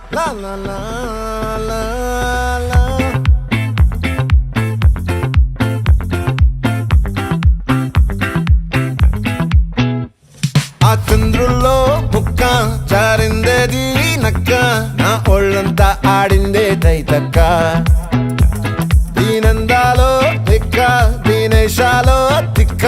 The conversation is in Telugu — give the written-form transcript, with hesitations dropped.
La la la la la. ఆ చంద్రుల్లో ముక్క చారిందేది నక్క నా ఒళ్ళంతా ఆడిందే తైతక్క దీనందాలో తిక్క దీనేశాలో తిక్క